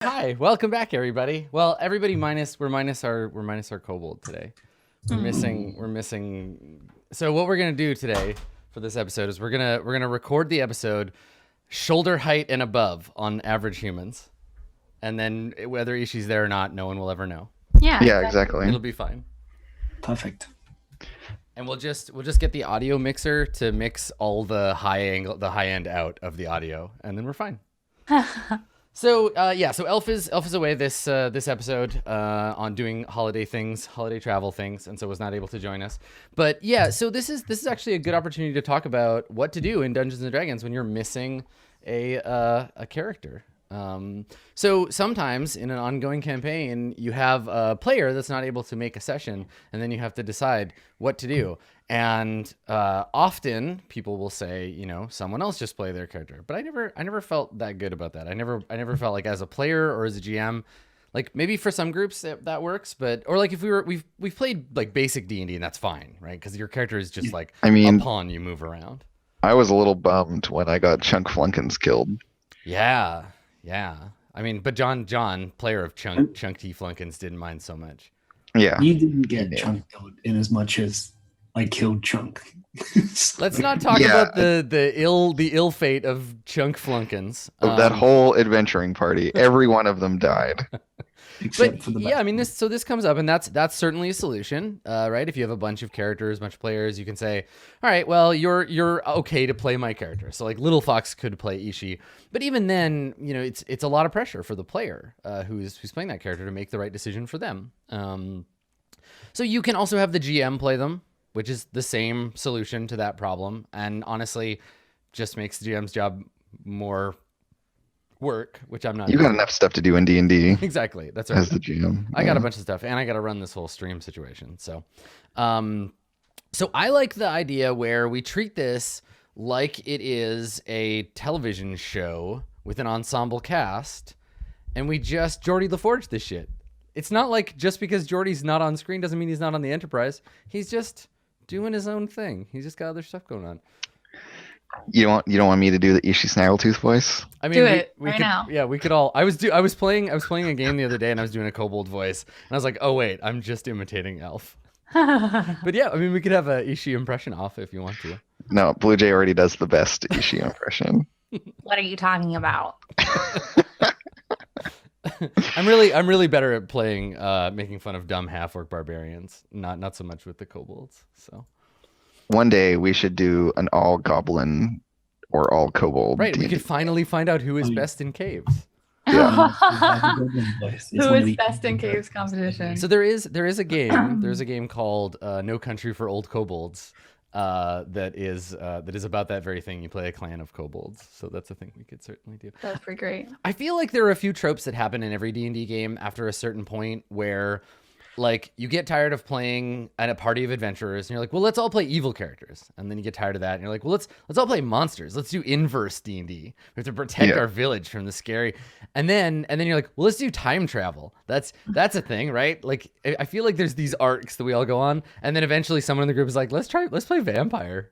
Hi, welcome back, everybody. Well, everybody we're minus our kobold today. We're missing. So what we're gonna do today for this episode is we're gonna record the episode shoulder height and above on average humans, and then whether Ishi's there or not, no one will ever know. Yeah, exactly. It'll be fine. Perfect. And we'll just get the audio mixer to mix all the high end out of the audio, and then we're fine. So so Elf is away this episode on doing holiday travel things, and so was not able to join us. But yeah, so this is actually a good opportunity to talk about what to do in Dungeons and Dragons when you're missing a character. So sometimes in an ongoing campaign, you have a player that's not able to make a session, and then you have to decide what to do. And often people will say, someone else just play their character. But I never felt that good about that. I never felt like as a player or as a GM, like maybe for some groups that works, or like if we've played like basic D&D and that's fine, right? Because your character is just like a pawn you move around. I was a little bummed when I got Chunk Flunkins killed. Yeah. I mean, but John, player of Chunk T. Flunkins, didn't mind so much. Yeah. You didn't get Chunk killed in as much as I killed Chunk. Let's not talk about the ill fate of Chunk Flunkins. Of that whole adventuring party, every one of them died. Except for the I mean, this comes up, and that's certainly a solution, right? If you have a bunch of characters, bunch of players, you can say, all right, well, you're okay to play my character. So like Little Fox could play Ishi, but even then, it's a lot of pressure for the player who's playing that character to make the right decision for them. So you can also have the GM play them, which is the same solution to that problem, and honestly, just makes the GM's job more work, which I'm not. You got enough stuff to do in D&D. Exactly, that's right. As the GM, I got a bunch of stuff, and I got to run this whole stream situation. So, so I like the idea where we treat this like it is a television show with an ensemble cast, and we just Geordie LaForge this shit. It's not like just because Geordie's not on screen doesn't mean he's not on the Enterprise. He's just doing his own thing. He's just got other stuff going on. You don't want me to do the Ishi Snaggletooth voice? I mean, do it right now. Yeah, we could all. I was playing a game the other day, and I was doing a kobold voice, and I was like, oh wait, I'm just imitating Elf. But yeah, I mean, we could have a Ishi impression off if you want to. No, Blue Jay already does the best Ishi impression. What are you talking about? I'm really better at playing, making fun of dumb half-orc barbarians. Not so much with the kobolds. So. One day we should do an all goblin or all kobold. Right, D&D. we could finally find out who is best in caves. Yeah. Who is best in caves competition? So there is a game. There's a game called No Country for Old Kobolds that is about that very thing. You play a clan of kobolds, so that's a thing we could certainly do. That's pretty great. I feel like there are a few tropes that happen in every D&D game after a certain point where, like, you get tired of playing at a party of adventurers, and you're like, well, let's all play evil characters. And then you get tired of that, and you're like, well, let's all play monsters. Let's do inverse D&D. We have to protect our village from the scary. And then you're like, well, let's do time travel. That's a thing, right? Like, I feel like there's these arcs that we all go on, and then eventually someone in the group is like, let's play vampire.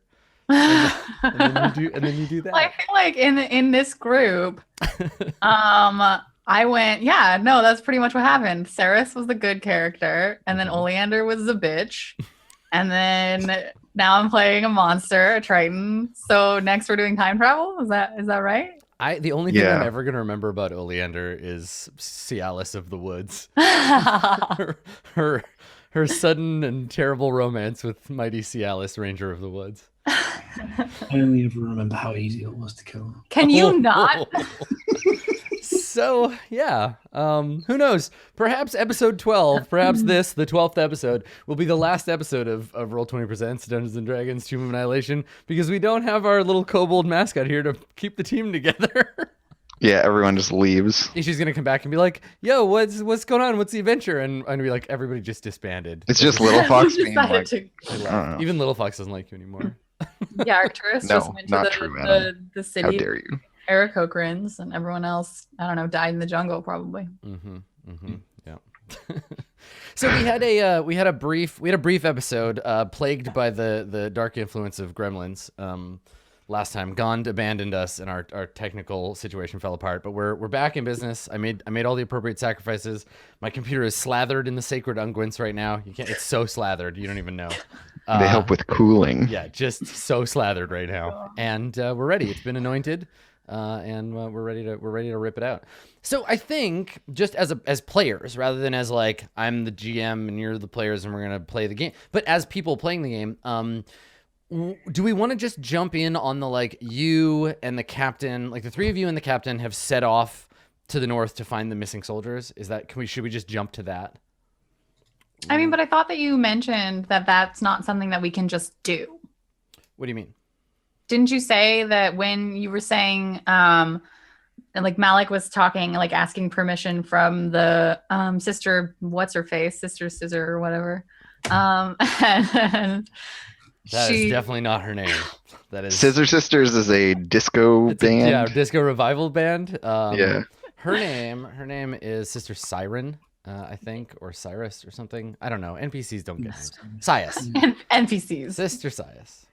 And then you do that. Well, I feel like in this group, I went, that's pretty much what happened. Ceres was the good character, and then Oleander was the bitch. And then now I'm playing a monster, a Triton. So next we're doing time travel? Is that right? The only thing I'm ever gonna remember about Oleander is Cialis of the Woods. her sudden and terrible romance with mighty Cialis, Ranger of the Woods. I only ever remember how easy it was to kill. Can you not? So, yeah, who knows? Perhaps episode 12, perhaps this, the 12th episode, will be the last episode of Roll20 Presents Dungeons & Dragons Tomb of Annihilation, because we don't have our little kobold mascot here to keep the team together. Yeah, everyone just leaves. She's going to come back and be like, yo, what's going on? What's the adventure? And be like, everybody just disbanded. It's just Little Fox being like, even Little Fox doesn't like you anymore. Yeah, Arcturus just went to the city. How dare you? Eric Cochrans and everyone else, I don't know, died in the jungle probably. Yeah. So we had a brief episode plagued by the dark influence of gremlins. last time. Gond abandoned us and our technical situation fell apart, but we're back in business. I made all the appropriate sacrifices. My computer is slathered in the sacred unguents right now. It's so slathered, you don't even know. They help with cooling. Yeah, just so slathered right now. And we're ready. It's been anointed. And we're ready to rip it out. So I think just as players, rather than as like I'm the GM and you're the players and we're gonna play the game, but as people playing the game, do we want to just jump in on the like you and the captain, like the three of you and the captain have set off to the north to find the missing soldiers? Should we just jump to that? I mean, but I thought that you mentioned that that's not something that we can just do. What do you mean? Didn't you say that when you were saying, like Malik was talking, like asking permission from the sister, what's her face, Sister Scissor or whatever. And that is definitely not her name. That is Scissor Sisters is a disco band. Yeah, disco revival band. Yeah. Her name is Sister Siren, I think, or Cyrus or something. I don't know. NPCs don't get names. Sias. NPCs. Sister Sias.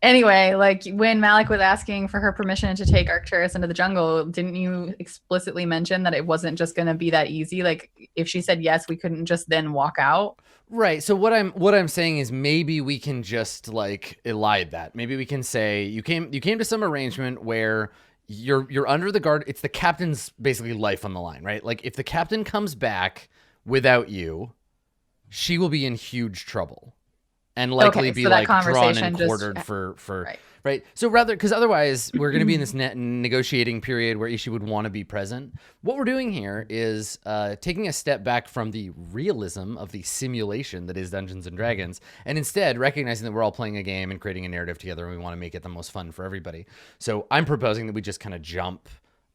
Anyway, like when Malik was asking for her permission to take Arcturus into the jungle, didn't you explicitly mention that it wasn't just going to be that easy? Like if she said yes, we couldn't just then walk out. Right. So what I'm saying is maybe we can just like elide that. Maybe we can say you came to some arrangement where you're under the guard. It's the captain's basically life on the line, right? Like if the captain comes back without you, she will be in huge trouble. And likely be like drawn and quartered for right. So rather, because otherwise we're going to be in this negotiating period where Ishi would want to be present. What we're doing here is taking a step back from the realism of the simulation that is Dungeons and Dragons, and instead recognizing that we're all playing a game and creating a narrative together, and we want to make it the most fun for everybody. So I'm proposing that we just kind of jump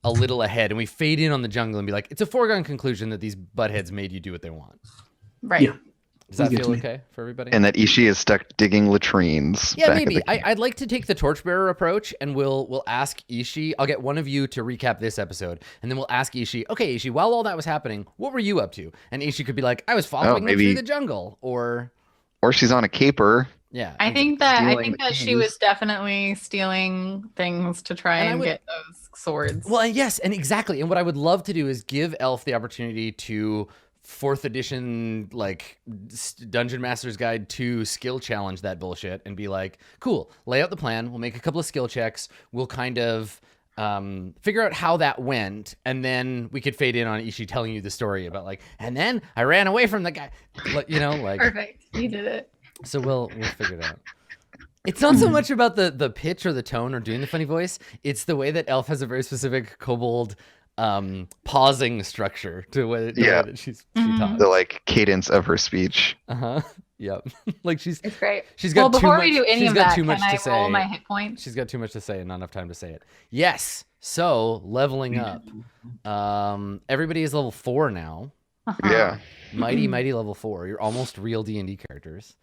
a little ahead and we fade in on the jungle and be like, it's a foregone conclusion that these buttheads made you do what they want. Right. Yeah. Does that feel okay for everybody? And that Ishi is stuck digging latrines. Yeah, maybe. I'd like to take the torchbearer approach, and we'll ask Ishi. I'll get one of you to recap this episode, and then we'll ask Ishi, okay, Ishi, while all that was happening, what were you up to? And Ishi could be like, I was following them through the jungle, or she's on a caper. Yeah. I think that she was definitely stealing things to try and get those swords. Well, yes, and exactly. And what I would love to do is give Elf the opportunity to 4th edition like Dungeon Master's Guide to skill challenge that bullshit and be like, cool, lay out the plan, we'll make a couple of skill checks, we'll kind of figure out how that went, and then we could fade in on Ishi telling you the story about like, and then I ran away from the guy, you know, like perfect, you did it. So we'll figure it out. It's not so much about the pitch or the tone or doing the funny voice, it's the way that Elf has a very specific kobold pausing structure to what she taught. The like cadence of her speech. Yep. Like it's great. She's got before we do any of that, can I say. roll my hit points? She's got too much to say and not enough time to say it. Yes. So leveling up. Everybody is level 4 now. Yeah. Mighty level 4. You're almost real D&D characters.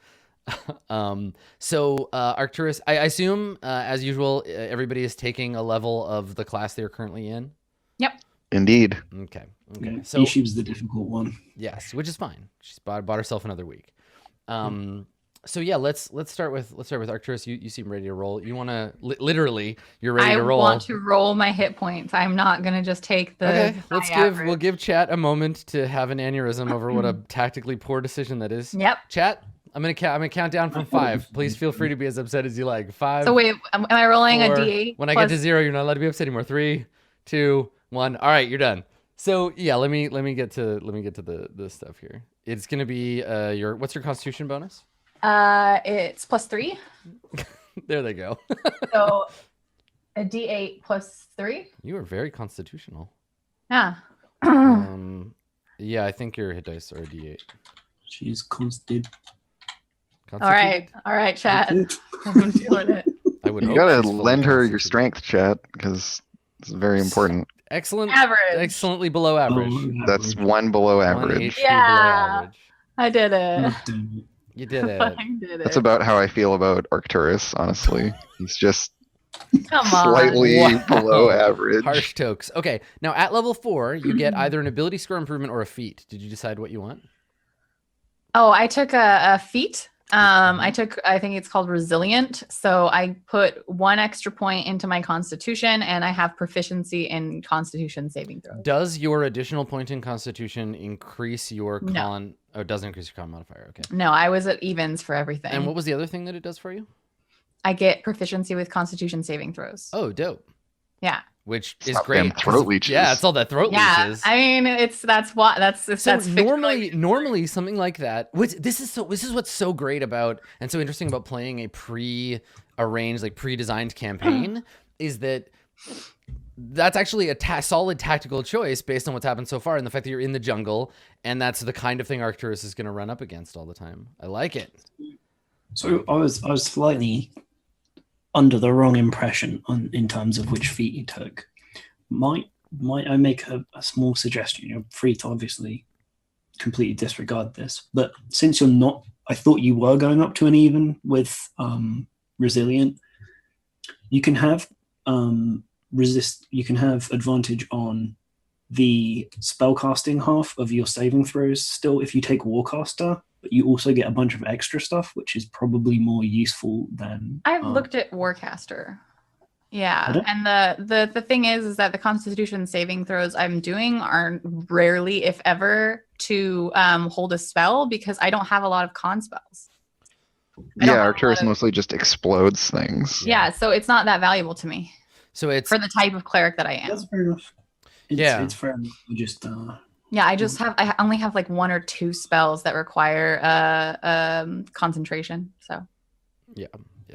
So Arcturus, I assume as usual everybody is taking a level of the class they're currently in. Yep. Indeed. Okay. Yeah, So she was the difficult one. Yes, which is fine. She's bought herself another week. So yeah, let's start with Arcturus. You seem ready to roll. You want to literally you're ready to roll. I want to roll my hit points. I'm not gonna just take the. Okay, we'll give chat a moment to have an aneurysm over what a tactically poor decision that is. Yep. Chat. I'm gonna count down from 5. Please feel free to be as upset as you like. 5. So wait, am I rolling 4, a D8? When I get to 0, you're not allowed to be upset anymore. 3, 2, 1. All right, you're done. So yeah, let me get to the stuff here. It's gonna be what's your Constitution bonus? It's +3. There they go. So a D8 +3. You are very constitutional. Yeah. Yeah, I think your hit dice are a D8. She's constant. All right, chat. I'm doing it. I would. You gotta lend her your strength, chat, because it's very important. Excellent. Average. Excellently below average. That's 1 below 1 average. HP Yeah. below average. I did it. God damn it. You did it. I did it. That's about how I feel about Arcturus, honestly. He's just Come on. slightly Wow. below average. Harsh tokes. Okay, now at level 4, you get either an ability score improvement or a feat. Did you decide what you want? Oh, I took a feat. I think it's called resilient. So I put 1 extra point into my constitution, and I have proficiency in constitution saving throws. Does your additional point in constitution increase your No. con? Oh, it doesn't increase your con modifier. Okay. No, I was at evens for everything. And what was the other thing that it does for you? I get proficiency with constitution saving throws. Oh, dope. Yeah. Which It's is not great. them throat leeches. Yeah, it's all that throat leeches. I mean, that's normally something like that. This is what's so great about and so interesting about playing a pre-arranged, like pre-designed campaign is that that's actually a solid tactical choice based on what's happened so far and the fact that you're in the jungle, and that's the kind of thing Arcturus is going to run up against all the time. I like it. So I was slightly under the wrong impression in terms of which feat you took. Might I make a small suggestion? You're free to obviously completely disregard this, but since you're not, I thought you were going up to an even with resilient. You can have you can have advantage on the spellcasting half of your saving throws still if you take Warcaster, but you also get a bunch of extra stuff, which is probably more useful than... I've looked at Warcaster. Yeah, and the thing is that the Constitution saving throws I'm doing are rarely, if ever, to hold a spell because I don't have a lot of con spells. Yeah, Arcturus mostly just explodes things. Yeah, so it's not that valuable to me. So it's for the type of cleric that I am. That's fair enough. It's fair enough. Just yeah, I only have like 1 or 2 spells that require concentration. So yeah.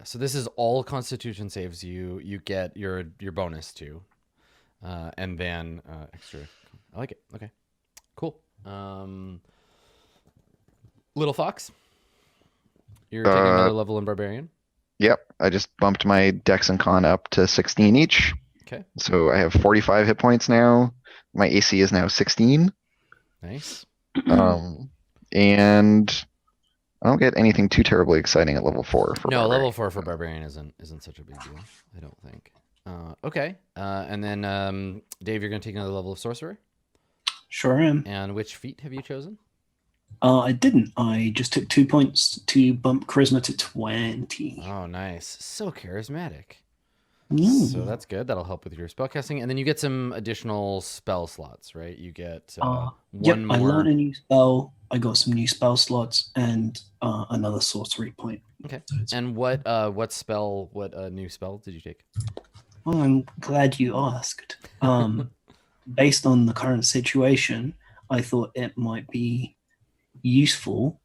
So this is all Constitution saves you get your bonus to, and then extra. I like it. Okay, cool. Little Fox, you're taking another level in Barbarian. Yep, I just bumped my Dex and Con up to 16 each. Okay. So I have 45 hit points now. My AC is now 16. Nice. And I don't get anything too terribly exciting at level 4. No, level 4 for Barbarian isn't such a big deal, I don't think. Okay. And then Dave, you're going to take another level of Sorcerer? Sure am. And which feat have you chosen? I didn't. I just took 2 points to bump Charisma to 20. Oh, nice. So charismatic. Mm. So that's good. That'll help with your spellcasting. And then you get some additional spell slots, right? You get one more. I learned a new spell. I got some new spell slots and another sorcery point. Okay. And what new spell did you take? Well, I'm glad you asked. Based on the current situation, I thought it might be useful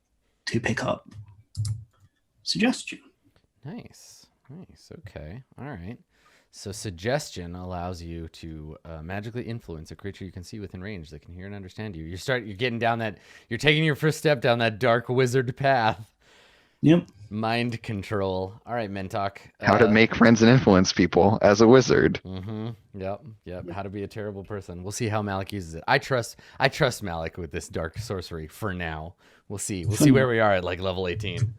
to pick up Suggestion. Nice. Okay. All right. So Suggestion allows you to magically influence a creature you can see within range that can hear and understand you. You're getting down you're taking your first step down that dark wizard path. Yep. Mind control. All right, Mentok. How to make friends and influence people as a wizard. Mm-hmm. Yep. How to be a terrible person. We'll see how Malik uses it. I trust Malik with this dark sorcery for now. We'll see where we are at like level 18.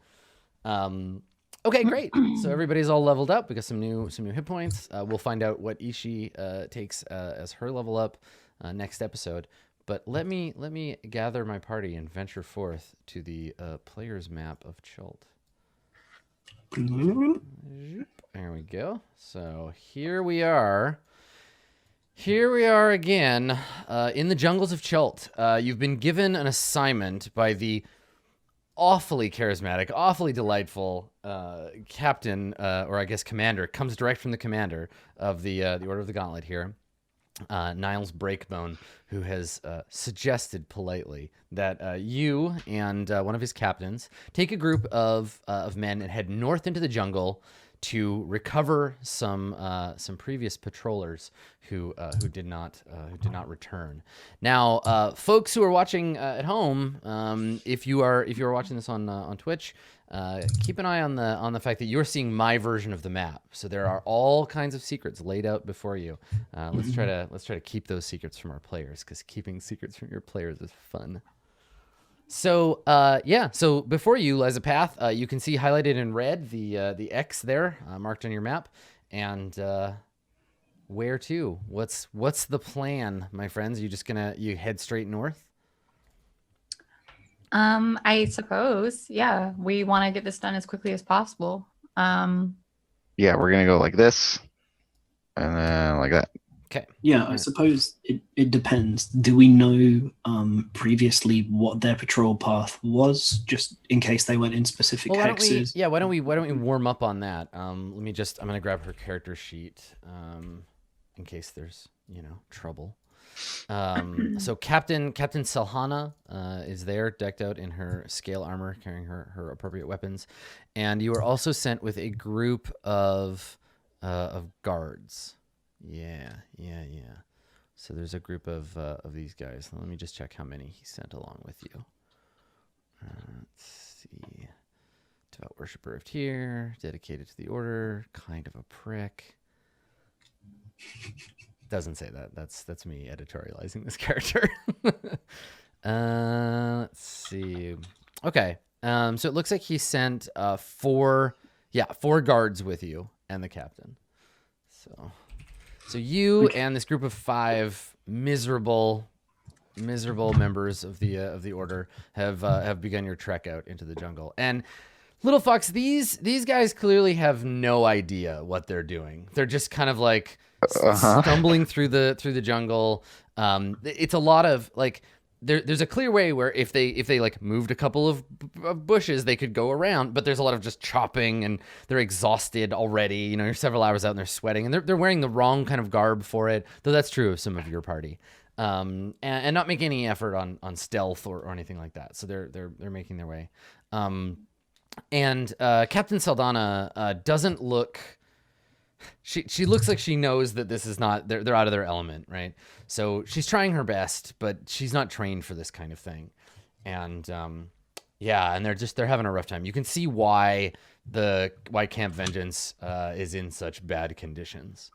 Okay, great. So everybody's all leveled up. We got some new hit points. We'll find out what Ishi takes as her level up next episode. But let me gather my party and venture forth to the player's map of Chult. There we go. So here we are. Here we are again in the jungles of Chult. You've been given an assignment by the awfully charismatic, awfully delightful captain, or I guess commander. It comes direct from the commander of the Order of the Gauntlet here. Niles Breakbone, who has suggested politely that you and one of his captains take a group of men and head north into the jungle to recover some previous patrollers who did not return. Now, folks who are watching at home, if you are watching this on Twitch, keep an eye on the fact that you're seeing my version of the map. So there are all kinds of secrets laid out before you. Let's try to keep those secrets from our players, because keeping secrets from your players is fun. So so before you lies a path. You can see highlighted in red the X there marked on your map, and where to? What's the plan, my friends? You head straight north? I suppose, yeah, we want to get this done as quickly as possible. Yeah, we're gonna go like this, and then like that. Okay. Yeah, I suppose it depends. Do we know previously what their patrol path was, just in case they went in specific Well, hexes? why don't we warm up on that? I'm gonna grab her character sheet, in case there's trouble. So Captain Selhana is there, decked out in her scale armor, carrying her appropriate weapons, and you are also sent with a group of guards. Yeah. So there's a group of these guys. Let me just check how many he sent along with you. Let's see. Devout worshiper of Tyr, dedicated to the order, kind of a prick. Doesn't say that. That's me editorializing this character. Let's see. Okay. So it looks like he sent four guards with you and the captain. So you and this group of 5 miserable members of the order have begun your trek out into the jungle. And Little Fox, these guys clearly have no idea what they're doing. They're just kind of like stumbling through the jungle. It's a lot of like there's a clear way where if they like moved a couple of bushes, they could go around, but there's a lot of just chopping, and they're exhausted already. You're several hours out and they're sweating, and they're wearing the wrong kind of garb for it, though that's true of some of your party. And not making any effort on stealth or anything like that. So they're making their way. And Captain Saldana doesn't look. She looks like she knows that this is not. They're out of their element, right? So she's trying her best, but she's not trained for this kind of thing. And and they're having a rough time. You can see why Camp Vengeance is in such bad conditions.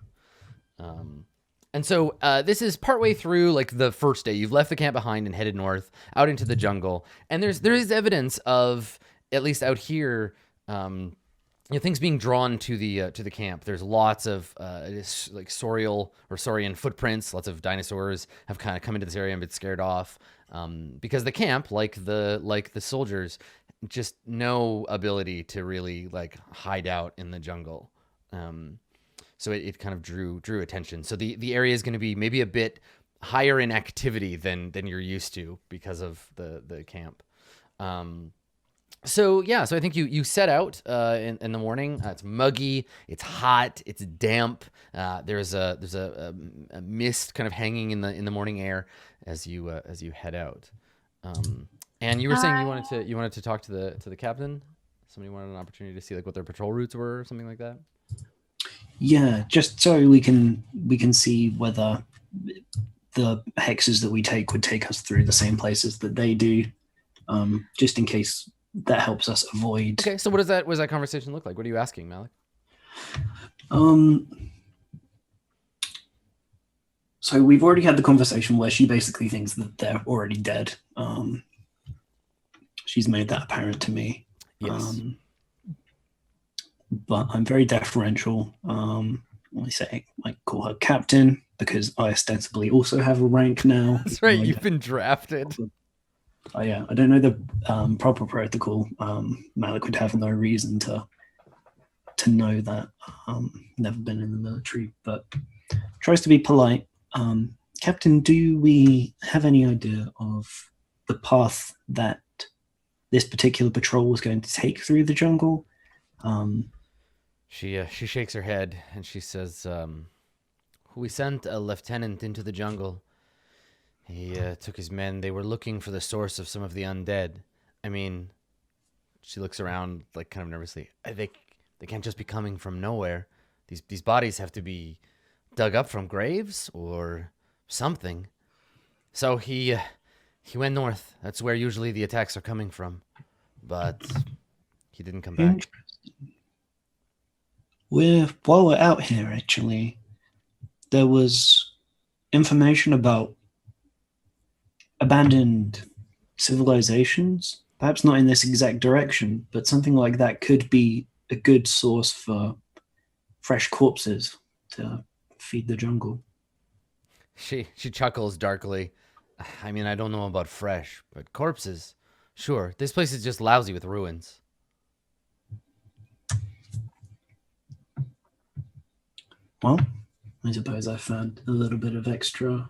And so this is partway through like the first day. You've left the camp behind and headed north out into the jungle, and there is evidence of, at least out here, things being drawn to the camp. There's lots of like saurian footprints. Lots of dinosaurs have kind of come into this area and been scared off, because the camp, like the soldiers, just no ability to really like hide out in the jungle. So it kind of drew attention. So the area is going to be maybe a bit higher in activity than you're used to because of the camp. So I think you set out in the morning. It's muggy, it's hot, it's damp. There's a mist kind of hanging in the morning air as you head out. And you were saying you wanted to talk to the captain. Somebody wanted an opportunity to see like what their patrol routes were or something like that. Yeah, just so we can see whether the hexes that we take would take us through the same places that they do, just in case that helps us avoid. Okay, so what does that conversation look like? What are you asking, Malik? So we've already had the conversation where she basically thinks that they're already dead. She's made that apparent to me. Yes. But I'm very deferential. I call her captain because I ostensibly also have a rank now. That's right. You've been drafted. Oh yeah, I don't know the proper protocol. Malik would have no reason to know that. Never been in the military, but tries to be polite. Captain, do we have any idea of the path that this particular patrol was going to take through the jungle? She shakes her head and she says, "We sent a lieutenant into the jungle. He took his men. They were looking for the source of some of the undead. I mean," she looks around like kind of nervously. They can't just be coming from nowhere. These bodies have to be dug up from graves or something. So he went north. That's where usually the attacks are coming from. But he didn't come back. While we're out here, actually, there was information about abandoned civilizations. Perhaps not in this exact direction, but something like that could be a good source for fresh corpses to feed the jungle. She chuckles darkly. I mean, I don't know about fresh, but corpses, Sure. This place is just lousy with ruins. Well, I suppose I found a little bit of extra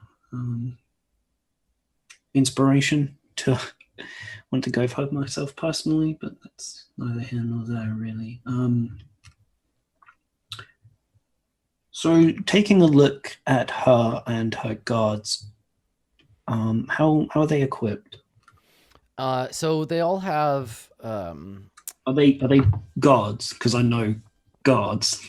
inspiration to want to go for myself personally, but that's neither here nor there, really. So, taking a look at her and her guards, how are they equipped? So they all have. Are they guards? Because I know guards.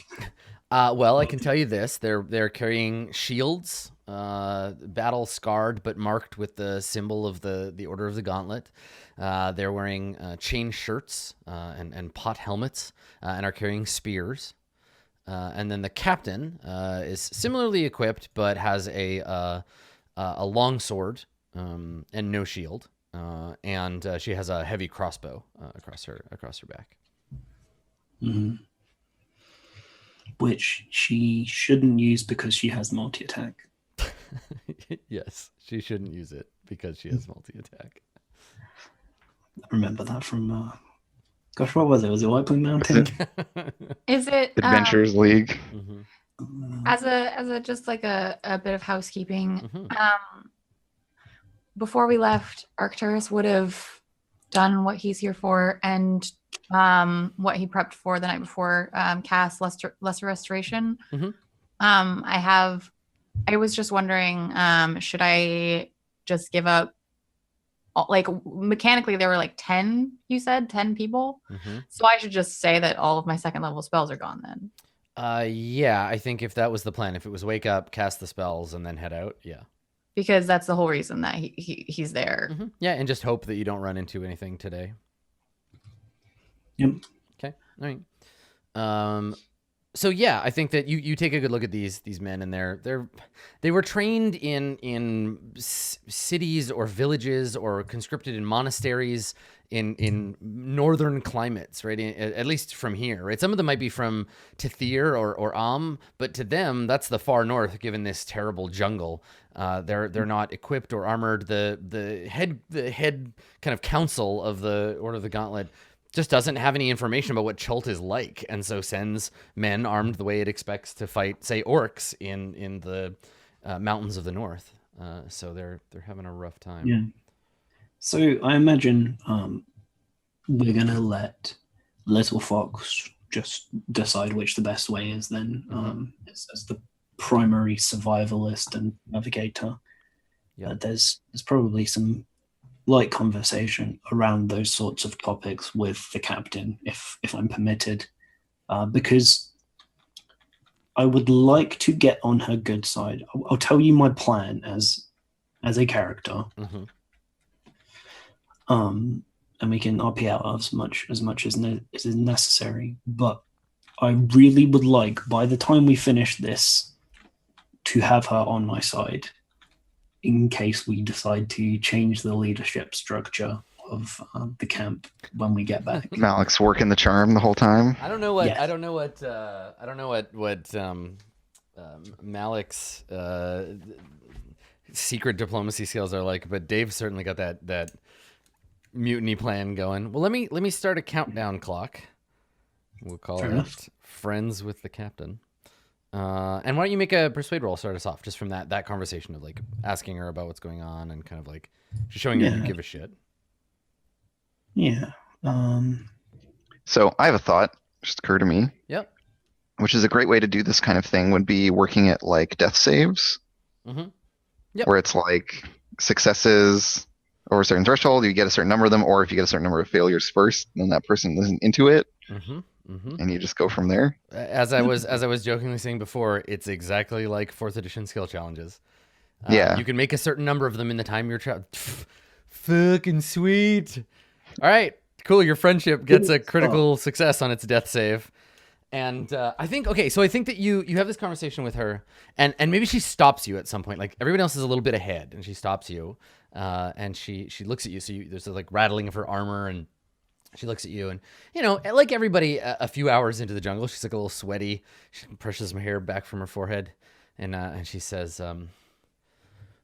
Well, I can tell you this: they're carrying shields, battle scarred but marked with the symbol of the Order of the Gauntlet. They're wearing chain shirts and pot helmets, and are carrying spears. And then the captain is similarly equipped, but has a long sword and no shield, and she has a heavy crossbow across her back. Mm-hmm. Which she shouldn't use because she has multi-attack. Yes, she shouldn't use it because she has multi-attack. I remember that from gosh, what was it? Was it White Wing Mountain? Is it Adventurers League. Mm-hmm. as a just like a bit of housekeeping? Mm-hmm. Before we left, Arcturus would have done what he's here for and what he prepped for the night before, cast lesser restoration. Mm-hmm. I was just wondering, should I just give up, like, mechanically there were like 10, you said 10 people. Mm-hmm. So I should just say that all of my second level spells are gone then. Yeah, I think if that was the plan, if it was wake up, cast the spells, and then head out, yeah. Because that's the whole reason that he's there. Mm-hmm. Yeah, and just hope that you don't run into anything today. Yep. Okay. All right. So yeah, I think that you take a good look at these men, and they were trained in cities or villages or conscripted in monasteries in northern climates, right? At least from here, right? Some of them might be from Tithir or but to them that's the far north, given this terrible jungle. They're not equipped or armored. The head kind of council of the Order of the Gauntlet just doesn't have any information about what Chult is like, and so sends men armed the way it expects to fight, say, orcs in the mountains of the north. So they're having a rough time. Yeah. So I imagine we're gonna let Little Fox just decide which the best way is. Then, as the primary survivalist and navigator, there's probably some light conversation around those sorts of topics with the captain, if I'm permitted, because I would like to get on her good side. I'll tell you my plan as a character, and we can RP out as much as is necessary. But I really would like, by the time we finish this, to have her on my side, in case we decide to change the leadership structure of the camp when we get back. Malik's working the charm the whole time. I don't know what Yes. Malik's secret diplomacy skills are like, but Dave's certainly got that mutiny plan going. Well, let me start a countdown clock. We'll call Fair it enough. Friends with the Captain. And why don't you make a persuade roll, start us off, just from that conversation of like asking her about what's going on and kind of like just showing her you give a shit. Yeah. So I have a thought just occurred to me. Yep. Which is a great way to do this kind of thing would be working at like death saves. Mm-hmm. Yep. Where it's like successes over a certain threshold, you get a certain number of them, or if you get a certain number of failures first, then that person isn't into it. Mm-hmm. Mm-hmm. And you just go from there. As I was jokingly saying before, it's exactly like 4th edition skill challenges. Yeah. You can make a certain number of them in the time you're fucking sweet. All right, cool. Your friendship gets a critical success on its death save. And I think that you have this conversation with her, and maybe she stops you at some point. Like everybody else is a little bit ahead, and she stops you, and she looks at you. So there's like rattling of her armor, and she looks at you, and like everybody, a few hours into the jungle, she's like a little sweaty. She brushes some hair back from her forehead, and she says,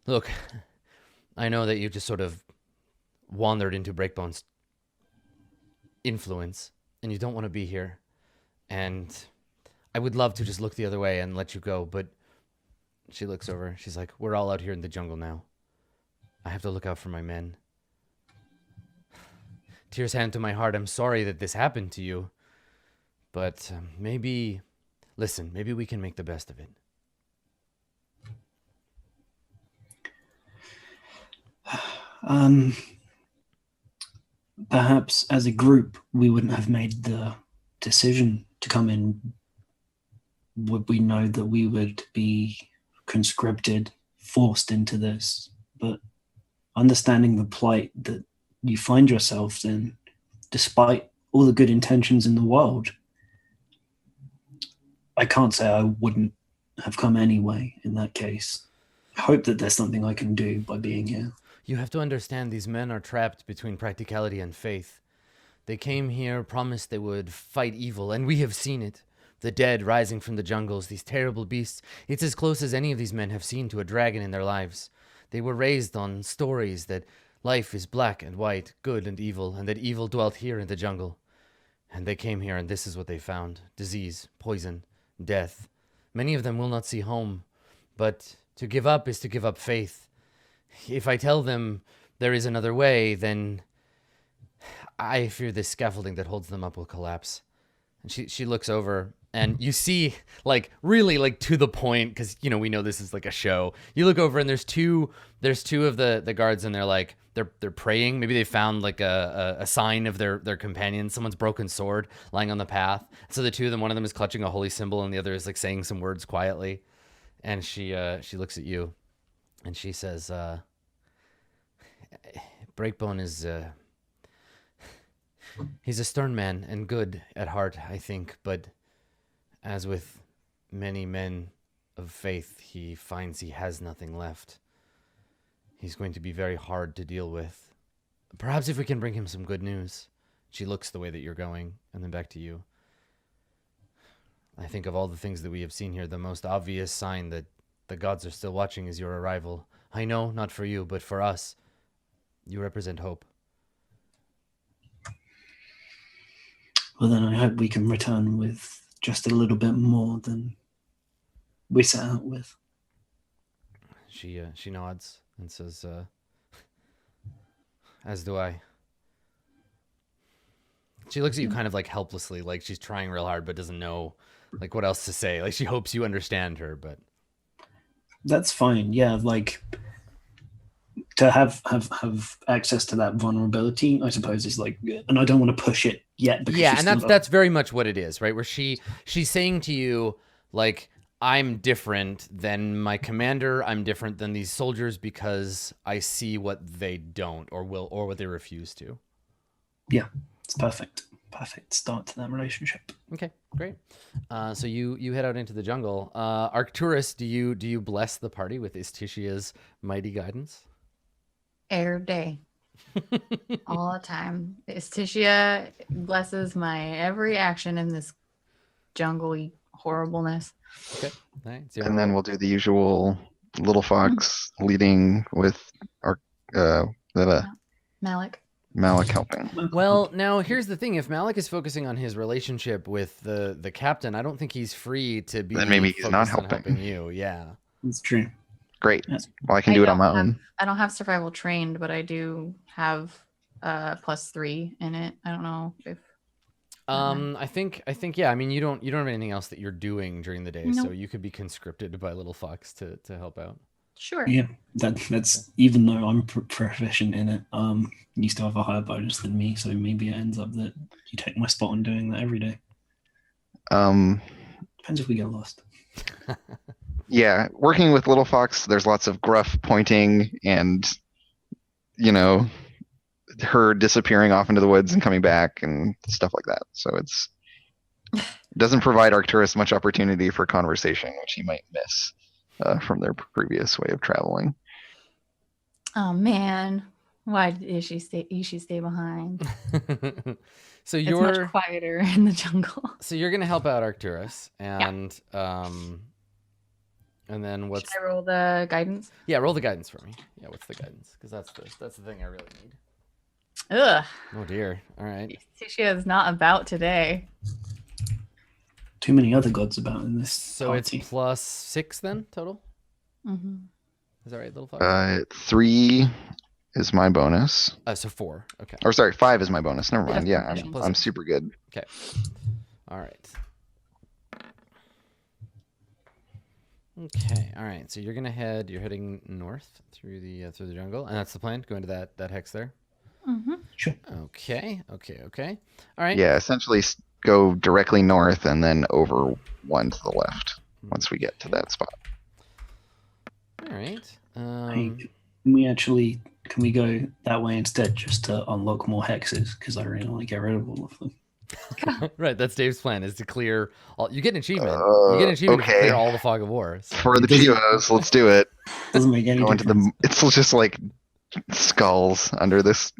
"Look, I know that you just sort of wandered into Breakbone's influence, and you don't want to be here. And I would love to just look the other way and let you go, but she looks over. She's like, we're all out here in the jungle now. I have to look out for my men. Tears hand to my heart. I'm sorry that this happened to you, but maybe we can make the best of it. Perhaps as a group, we wouldn't have made the decision to come in. Would we know that we would be conscripted, forced into this? But understanding the plight that you find yourself in, despite all the good intentions in the world, I can't say I wouldn't have come anyway in that case. I hope that there's something I can do by being here. You have to understand these men are trapped between practicality and faith. They came here, promised they would fight evil, and we have seen it. The dead rising from the jungles, these terrible beasts. It's as close as any of these men have seen to a dragon in their lives. They were raised on stories that life is black and white, good and evil, and that evil dwelt here in the jungle. And they came here, and this is what they found. Disease, poison, death. Many of them will not see home, but to give up is to give up faith. If I tell them there is another way, then I fear this scaffolding that holds them up will collapse. And she looks over, and you see, like, really, like, to the point, because, you know, we know this is like a show. You look over, and there's two of the guards, and they're like, they're praying. Maybe they found like a sign of their companion, someone's broken sword lying on the path. So the two of them, one of them is clutching a holy symbol, and the other is like saying some words quietly. And she looks at you, and she says, Breakbone is he's a stern man and good at heart, I think, but as with many men of faith, he finds he has nothing left. He's going to be very hard to deal with. Perhaps if we can bring him some good news. She looks the way that you're going, and then back to you. I think of all the things that we have seen here, the most obvious sign that the gods are still watching is your arrival. I know, not for you, but for us. You represent hope. Well, then I hope we can return with just a little bit more than we set out with. She nods and says, as do I. She looks at you kind of like helplessly, like she's trying real hard but doesn't know like what else to say. Like she hopes you understand her, but that's fine. Yeah, like to have access to that vulnerability, I suppose, is like, and I don't want to push it yet. Yeah, and that's very much what it is, right? Where she's saying to you, like, I'm different than my commander. I'm different than these soldiers because I see what they don't or will or what they refuse to. Yeah, it's perfect. Perfect start to that relationship. Okay, great. So you head out into the jungle. Arcturus, do you bless the party with Istitia's mighty guidance? Every day. All the time. Istitia blesses my every action in this jungle-y horribleness. Okay. Nice. And then we'll do the usual little fox leading with our Malik. Malik helping. Well, now here's the thing: if Malik is focusing on his relationship with the captain, I don't think he's free to be. Then maybe he's not helping you. Yeah, that's true. Great. Well, I can do it on my own. I don't have survival trained, but I do have +3 in it. I don't know if. I think yeah. I mean, you don't have anything else that you're doing during the day, Nope. so you could be conscripted by Little Fox to help out. Sure. Yeah, that's even though I'm proficient in it, you still have a higher bonus than me, so maybe it ends up that you take my spot on doing that every day. Depends if we get lost. Yeah, working with Little Fox, there's lots of gruff pointing and, you know, her disappearing off into the woods and coming back and stuff like that. So it doesn't provide Arcturus much opportunity for conversation, which he might miss from their previous way of traveling. Oh man, why did she stay? You should stay behind. So It's you're much quieter in the jungle. So you're gonna help out Arcturus, and and then what's? Should I roll the guidance? Yeah, roll the guidance for me. Yeah, what's the guidance? Because that's the thing I really need. Ugh. Oh dear. All right. Tisha is not about today. Too many other gods about in this So party. it's +6 then total. Mm-hmm. Is that right, little fox? 3 is my bonus. So 4. Okay. Or sorry, 5 is my bonus. Never mind. Yeah, Yeah, plus I'm 6. super good. Okay. All right. Okay. All right. So you're heading north through the jungle, and that's the plan. Go into that hex there. Mm-hmm. Sure. Okay. All right. Yeah, essentially go directly north and then over 1 to the left once we get to that spot. All right. Hey, can we go that way instead just to unlock more hexes? Because I really want to get rid of all of them. Right. That's Dave's plan, is to clear all. You get an achievement. You get an achievement to clear all the fog of war. So. For the Geos, let's do it. Doesn't make any Go into difference. it's just like skulls under this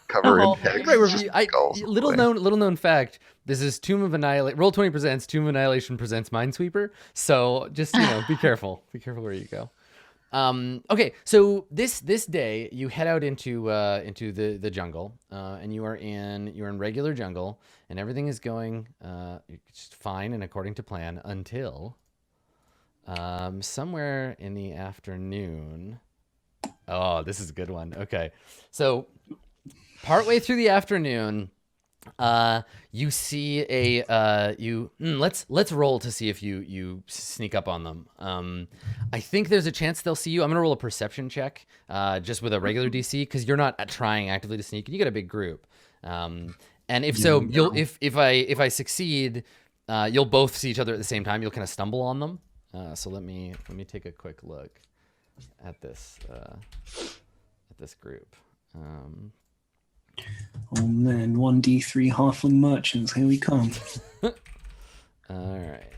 cover in Oh, hex. Right, It's just skulls little away. known fact. This is Tomb of Annihilation. Roll20 presents Tomb of Annihilation presents Minesweeper. So just be careful. Be careful where you go. Okay, so this day you head out into the jungle, and you're in regular jungle, and everything is going just fine and according to plan until somewhere in the afternoon. Oh, this is a good one. Okay, so partway through the afternoon, you see let's roll to see if you sneak up on them. I think there's a chance they'll see you. I'm gonna roll a perception check, just with a regular DC, because you're not trying actively to sneak, and you got a big group. And if so, if I succeed, you'll both see each other at the same time. You'll kind of stumble on them. So let me take a quick look at this group. Oh man, 1d3 halfling merchants, here we come. All right.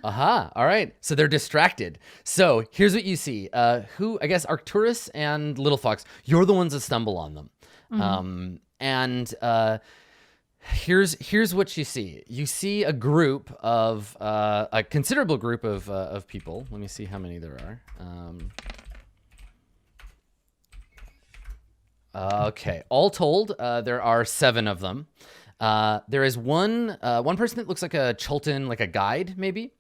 Aha. All right. So they're distracted. So here's what you see. I guess Arcturus and Little Fox, you're the ones that stumble on them. And here's what you see. You see a group of a considerable group of people. Let me see how many there are. Okay, all told, there are 7 of them. There is one person that looks like a Chultan, like a guide, maybe.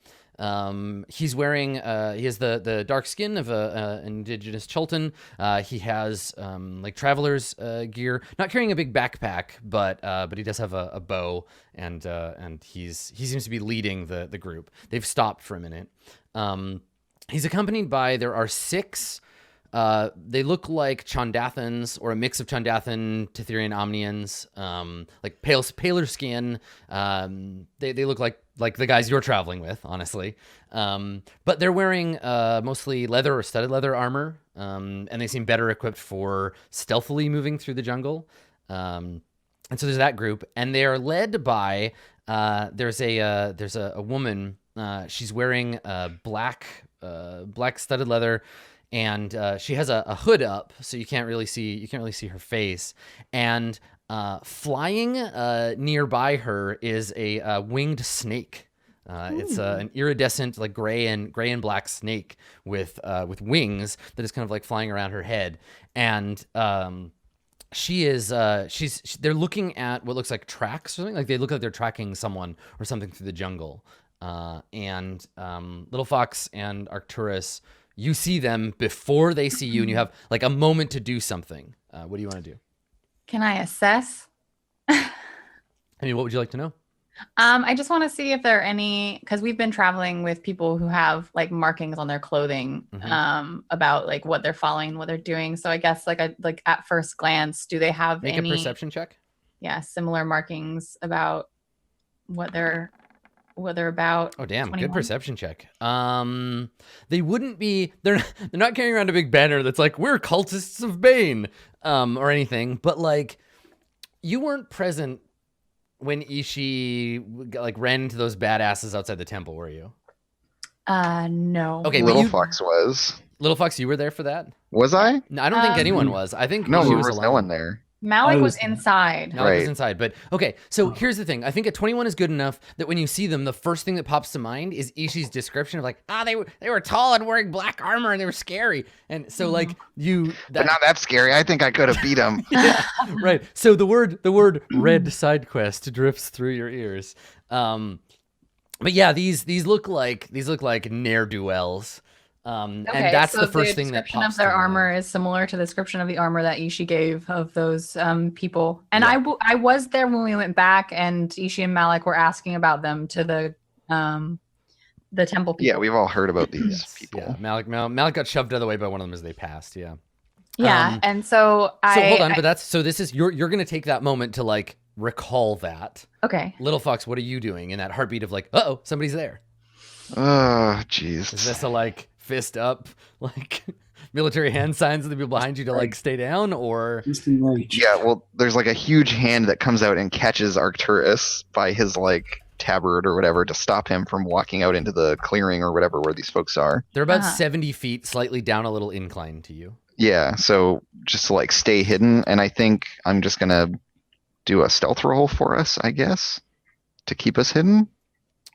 He's wearing, he has the dark skin of a indigenous Chultan. He has like traveler's gear, not carrying a big backpack, but he does have a bow, and he seems to be leading the group. They've stopped for a minute. He's accompanied by, there are 6. They look like Chondathans, or a mix of Chondathan, Tetherian Omnians, like paler skin. They look like the guys you're traveling with, honestly. But they're wearing mostly leather or studded leather armor, and they seem better equipped for stealthily moving through the jungle. And so there's that group, and they are led by there's a woman. She's wearing black studded leather. And she has a hood up, so you can't really see her face. And flying nearby her is a winged snake. It's an iridescent, like gray and black snake with wings that is kind of like flying around her head. And they're looking at what looks like tracks or something. Like they look like they're tracking someone or something through the jungle. And Little Fox and Arcturus, you see them before they see you, and you have like a moment to do something. What do you want to do? Can I assess? I mean, what would you like to know? I just want to see if there are any, because we've been traveling with people who have like markings on their clothing, about like what they're following, what they're doing. So I guess like at first glance, do they have Make any a perception check? Yeah, similar markings about what they're about? Oh damn, 21. good perception check. They wouldn't be. They're not carrying around a big banner that's like, we're cultists of Bane, or anything. But like, you weren't present when Ishii like ran into those badasses outside the temple, were you? No. Okay, Little Fox was. Little Fox, you were there for that? Was I? No, I don't think anyone was. I think No, Ishii there was was alone. no one there. Malik I was was- inside. Malik was Right. inside, but okay. So Oh. here's the thing. I think a 21 is good enough that when you see them, the first thing that pops to mind is Ishi's description of like, they were tall and wearing black armor and they were scary. And so like But not that scary. I think I could have beat him. yeah, right. So the word red side quest drifts through your ears. But yeah, these look like ne'er-do-wells. And that's so the first thing that description pops of their to mind. armor is similar to the description of the armor that Ishi gave of those people. And Yeah. I was there when we went back, and Ishi and Malik were asking about them to the temple people. Yeah, we've all heard about these Yes, people. yeah. Malik got shoved out of the way by one of them as they passed. Yeah. Yeah, and so So hold on, but this is you're gonna take that moment to like recall that. okay. Little Fox, what are you doing in that heartbeat of like, uh-oh, somebody's there? Oh, jeez. Is this a like fist up, like military hand signs to the people behind you to like stay down, or Instant rage. Yeah, well, there's like a huge hand that comes out and catches Arcturus by his like tabard or whatever to stop him from walking out into the clearing or whatever where these folks are. they're about Uh-huh. 70 feet, slightly down a little incline to you? Yeah, so just to like stay hidden, and I think I'm just gonna do a stealth roll for us, I guess, to keep us hidden.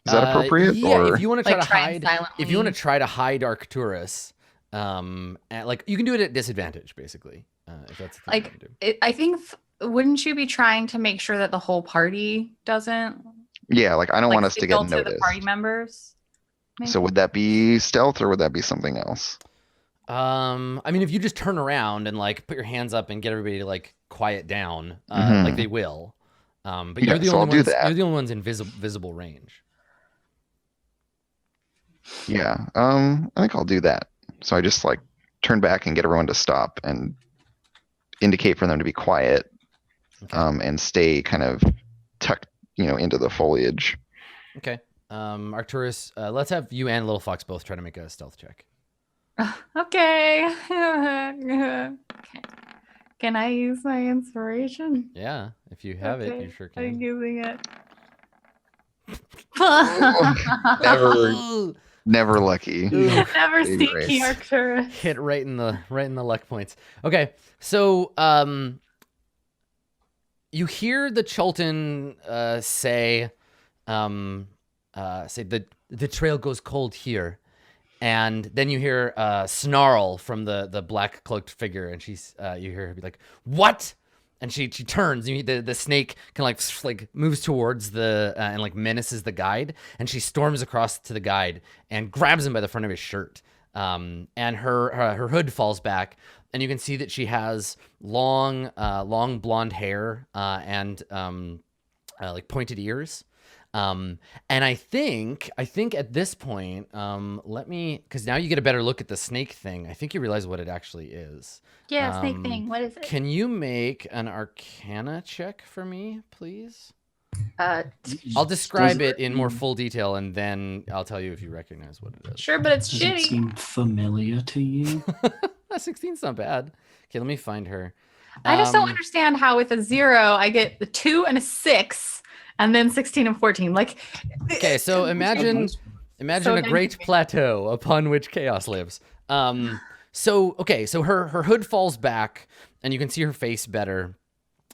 Is that appropriate? Yeah, or if you want to try Like to try and hide, if you want to silently- try to hide Arcturus, like you can do it at disadvantage, basically. If that's the thing you Like, wanna do. I think wouldn't you be trying to make sure that the whole party doesn't yeah, like I don't like, want us to signal get to the noticed. party members? Maybe? So would that be stealth or would that be something else? I mean, if you just turn around and like put your hands up and get everybody to like quiet down, Mhm. like they will. But Yeah, you're the so I'll only do ones. that. You're the only ones in visible range. Yeah, I think I'll do that. So I just like turn back and get everyone to stop and indicate for them to be quiet, Okay. and stay kind of tucked, into the foliage. Okay. Arcturus, let's have you and Little Fox both try to make a stealth check. Okay. Okay. Can I use my inspiration? Yeah, if you have it, you Okay, sure I'm can. using it. Never, never lucky. Ooh. Never Baby sneaky race. Arcturus. Hit right in the luck points. Okay, so you hear the Chultan say the trail goes cold here, and then you hear snarl from the black cloaked figure, and she's you hear her be like, "What?" And she turns. The snake kind of like moves towards the and like menaces the guide, and she storms across to the guide and grabs him by the front of his shirt. And her hood falls back, and you can see that she has long blonde hair and like pointed ears. And I think at this point, because now you get a better look at the snake thing. I think you realize what it actually is. Yeah, snake thing. What is it? Can you make an Arcana check for me, please? I'll describe it in more full detail, and then I'll tell you if you recognize what it is. Sure, but it's Does it shitty. seem familiar to you? 16's not bad. Okay, let me find her. I just don't Um, understand how with a 0 I get the 2 and a 6 and then 16 and 14. Like Okay, so imagine So a great dynamic. plateau upon which chaos lives. So her hood falls back, and you can see her face better,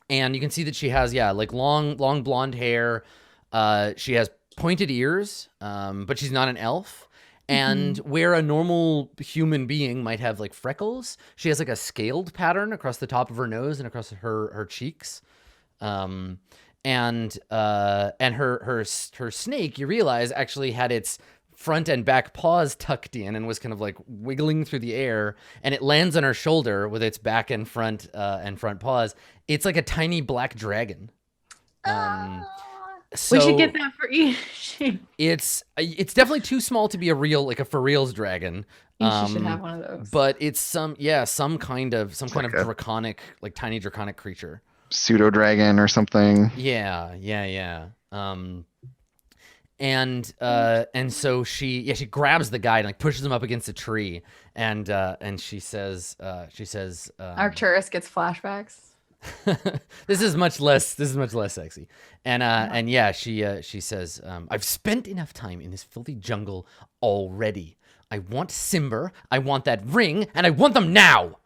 and you can see that she has like long blonde hair. She has pointed ears, but she's not an elf. And where a normal human being might have like freckles, she has like a scaled pattern across the top of her nose and across her cheeks. And her snake, you realize, actually had its front and back paws tucked in and was kind of like wiggling through the air, and it lands on her shoulder with its back and front paws. It's like a tiny black dragon. So we should get that for Ishi. it's definitely too small to be a for reals dragon. Ishi should have one of those. But it's some kind of like a- draconic, like tiny draconic creature. Pseudo dragon or something. Yeah. And so she grabs the guide and like pushes him up against a tree, and she says Arcturus gets flashbacks. this is much less sexy. And yeah, she says, I've spent enough time in this filthy jungle already. I want Simber, I want that ring, and I want them now.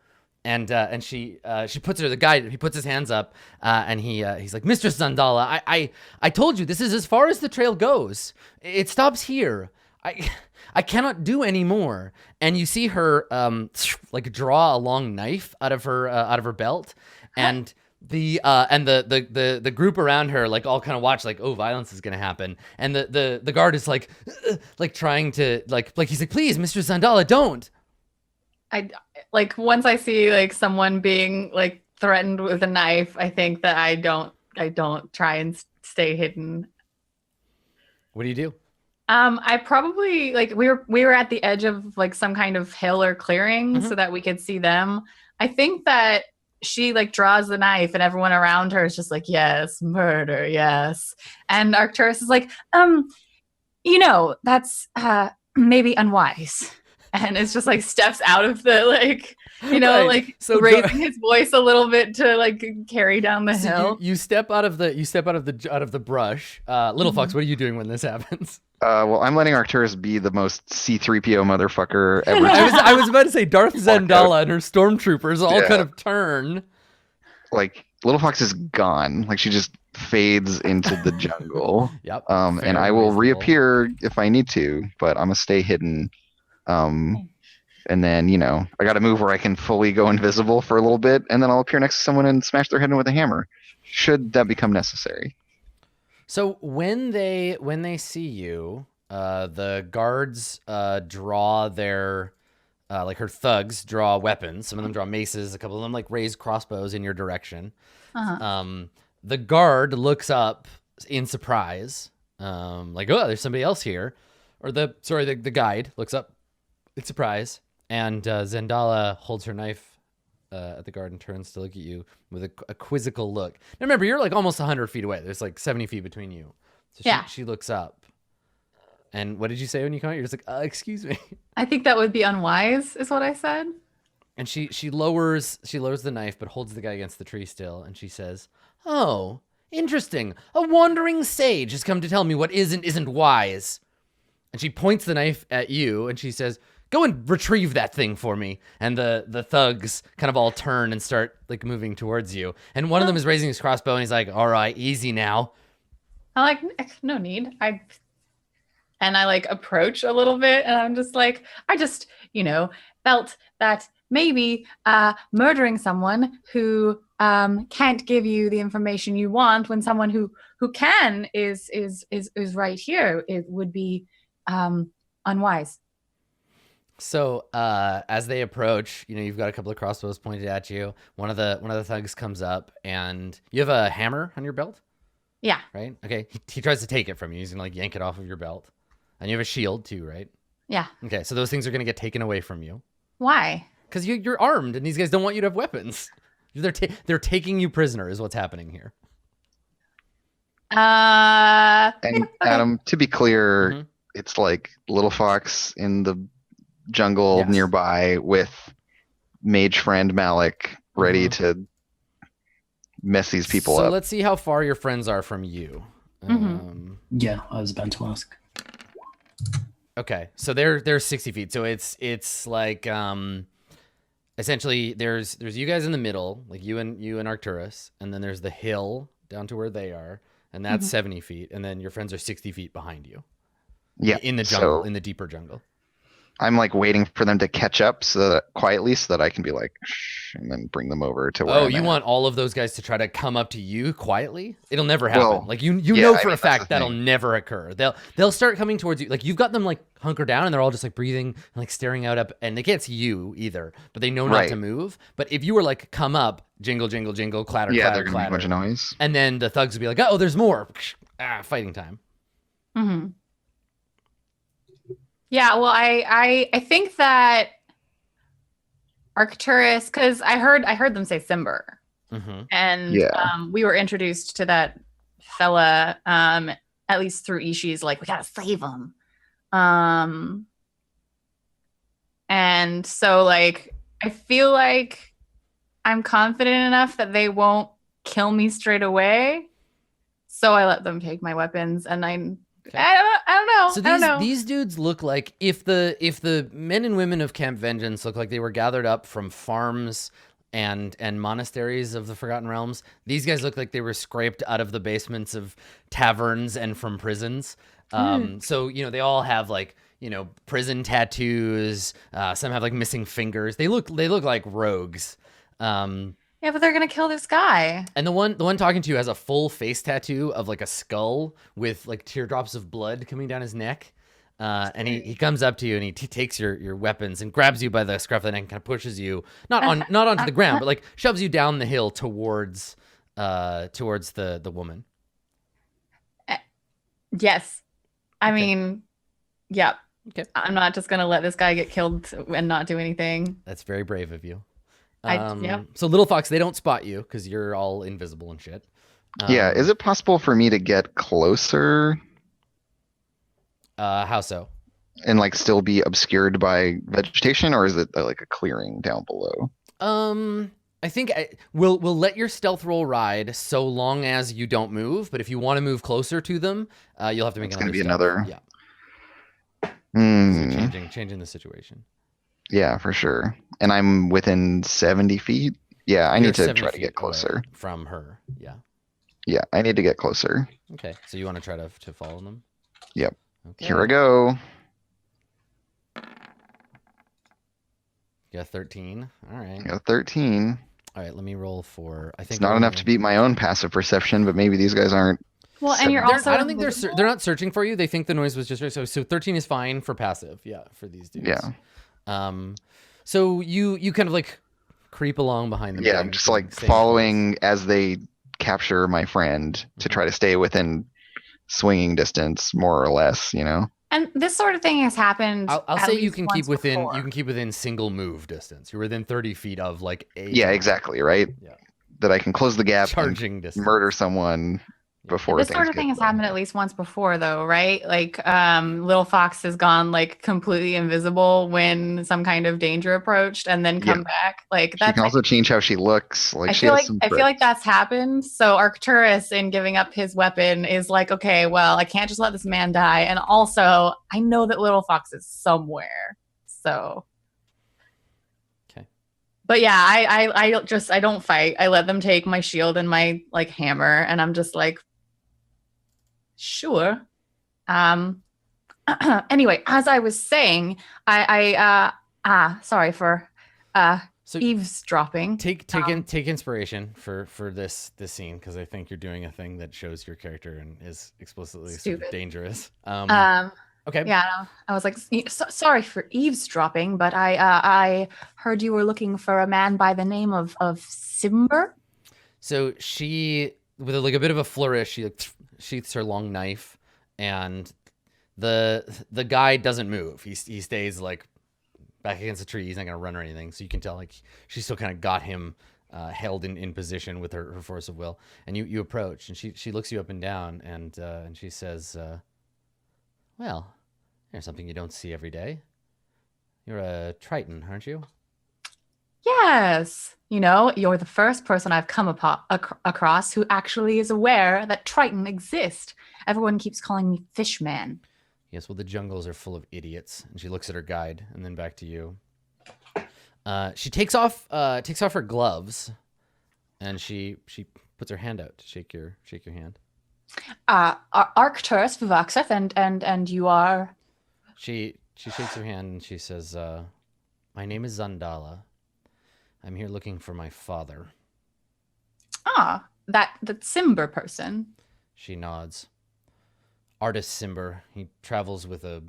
and she puts her the guy. He puts his hands up, and he's like, Mistress Zandala, I told you this is as far as the trail goes. It stops here. I cannot do any more. And you see her like draw a long knife out of her belt, and the group around her like all kind of watch like, oh, violence is gonna happen, and the guard is like trying to like he's like, please, Mr. Zandala, don't. I like once I see like someone being like threatened with a knife, I think that I don't try and stay hidden. What do you do? I probably like we were at the edge of like some kind of hill or clearing so that we could see them. I think that she like draws the knife and everyone around her is just like, yes, murder, yes. And Arcturus is like, that's maybe unwise. And it's just like steps out of the like, Right. like So raising his voice a little bit to like carry down the hill. You step out of the brush. Little Fox, what are you doing when this happens? Well, I'm letting Arcturus be the most C-3PO motherfucker ever. I was about to say Darth Zendala and her stormtroopers all Yeah. kind of turn. Like, Little Fox is gone. Like, she just fades into the jungle. Yep. And fair, I will reasonable. reappear if I need to, but I'm gonna stay hidden. And then, I got to move where I can fully go invisible for a little bit, and then I'll appear next to someone and smash their head in with a hammer, should that become necessary. So when they see you, the guards draw their like her thugs draw weapons. Some of them draw maces. A couple of them like raise crossbows in your direction. The guard looks up in surprise, like, oh, there's somebody else here, or the guide looks up in surprise, and Zendala holds her knife at the guard and turns to look at you with a quizzical look. Now remember, you're like almost 100 feet away. There's like 70 feet between you. So Yeah. she looks up. And what did you say when you come out? You're just like, excuse me. I think that would be unwise, is what I said. And she lowers the knife, but holds the guy against the tree still. And she says, oh, interesting. A wandering sage has come to tell me what isn't wise. And she points the knife at you, and she says, go and retrieve that thing for me. And the thugs kind of all turn and start like moving towards you. And one of them is raising his crossbow, and he's like, all right, easy now. I'm like, no need. I like approach a little bit, and I'm just like, I just, felt that maybe murdering someone who can't give you the information you want when someone who can is right here, it would be unwise. So as they approach, you've got a couple of crossbows pointed at you. One of the thugs comes up, and you have a hammer on your belt, Yeah. right? Okay. He tries to take it from you. He's gonna like yank it off of your belt, and you have a shield too, right? Yeah. Okay. So those things are gonna get taken away from you Why? because you're armed, and these guys don't want you to have weapons. They're taking you prisoner, is what's happening here. And okay. Adam, to be clear, Mhm. it's like Little Fox in the jungle Yes. nearby with mage friend Malik ready to mess these people so up. let's see how far your friends are from you. Mhm. Yeah, I was about to ask. Okay, so they're 60 feet. So it's like essentially there's you guys in the middle, like you and Arcturus, and then there's the hill down to where they are, and that's 70 feet, and then your friends are 60 feet behind you. Yeah, in the jungle, so in the deeper jungle. I'm like waiting for them to catch up quietly so that I can be like, shh, and then bring them over to where Oh, I'm you at. want all of those guys to try to come up to you quietly? It'll never happen. Well, like you yeah, know I for mean, a that's fact the that'll thing. never occur. They'll start coming towards you. Like you've got them like hunker down, and they're all just like breathing and like staring out up, and they can't see you either, but they know not Right. to move. But if you were like come up, jingle jingle jingle, clatter Yeah, clatter they're gonna make a bunch clatter, of noise. and then the thugs would be like, oh, there's more. Fighting time. Mm-hmm. Yeah, well, I think that Arcturus, because I heard them say Simber, Mm-hmm. and Yeah. we were introduced to that fella at least through Ishi's like, we gotta save him, and so like I feel like I'm confident enough that they won't kill me straight away, so I let them take my weapons, and Okay. I don't know. So I don't know. these dudes look like if the men and women of Camp Vengeance look like they were gathered up from farms and monasteries of the Forgotten Realms, these guys look like they were scraped out of the basements of taverns and from prisons. So they all have like prison tattoos. Some have like missing fingers. They look like rogues. Yeah, but they're gonna kill this guy. And the one talking to you has a full face tattoo of like a skull with like teardrops of blood coming down his neck. And he comes up to you and he takes your weapons and grabs you by the scruff of the neck and kind of pushes you not onto the ground, but like shoves you down the hill towards the woman. Yes. I mean, yeah. Okay. I'm not just gonna let this guy get killed and not do anything. That's very brave of you. Yeah. So Little Fox, they don't spot you because you're all invisible and shit. Yeah, is it possible for me to get closer How so? and like still be obscured by vegetation, or is it like a clearing down below? I think we'll let your stealth roll ride so long as you don't move. But if you want to move closer to them, you'll have to make It's another. gonna be stealth. another. Yeah. Hmm. So changing the situation. Yeah, for sure. And I'm within 70 feet. Yeah, I You're need to 70 try to feet get closer. away from her. Yeah. Yeah, I need to get closer. Okay. So you want to try to follow them? Yep. Okay. Here I go. You got 13. All right. I got 13. All right. Let me roll for. I think It's not enough to beat my own passive perception, but maybe these guys aren't. Well, and you're They're- also I don't think invisible? they're not searching for you. They think the noise was just so 13 is fine for passive. Yeah, for these dudes. Yeah. So you kind of like creep along behind them. Yeah, getting- I'm just getting like safe. following as they capture my friend to try to stay within swinging distance, more or less, And this sort of thing has happened. I'll at say you least can once keep within before. you can keep within single move distance. You're within 30 feet of like a Yeah, exactly, right? Yeah. That I can close the gap and charging distance. murder someone before This things sort of get thing has bad. happened at least once before, though, right? Like, Little Fox has gone like completely invisible when some kind of danger approached, and then come back. Like She that's. can also change how she looks. Like I she feel has like some I feel like tricks. that's happened. So Arcturus, in giving up his weapon, is like, okay, well, I can't just let this man die, and also I know that Little Fox is somewhere. So. Okay. But yeah, I don't fight. I let them take my shield and my like hammer, and I'm just like, sure. Anyway, as I was saying, sorry for So eavesdropping. take inspiration for this scene because I think you're doing a thing that shows your character and is explicitly sort of Stupid. dangerous. Okay. Yeah, no, I was like, sorry for eavesdropping, but I heard you were looking for a man by the name of Simber. So she, with like a bit of a flourish, she like, sheaths her long knife, and the guy doesn't move. He stays like back against the tree. He's not gonna run or anything. So you can tell like she still kind of got him held in position with her force of will. And you approach, and she looks you up and down, and she says, "Well, there's something you don't see every day. You're a Triton, aren't you?" Yes. You're the first person I've come across who actually is aware that Triton exist. Everyone keeps calling me Fishman. Yes, well, the jungles are full of idiots. And she looks at her guide, and then back to you. She takes off her gloves, and she puts her hand out to shake your hand. Arcturus Vivaxeth, and you are. She shakes her hand and she says, "My name is Zandala. I'm here looking for my father." That Simber person. She nods. Artist Simber. He travels with a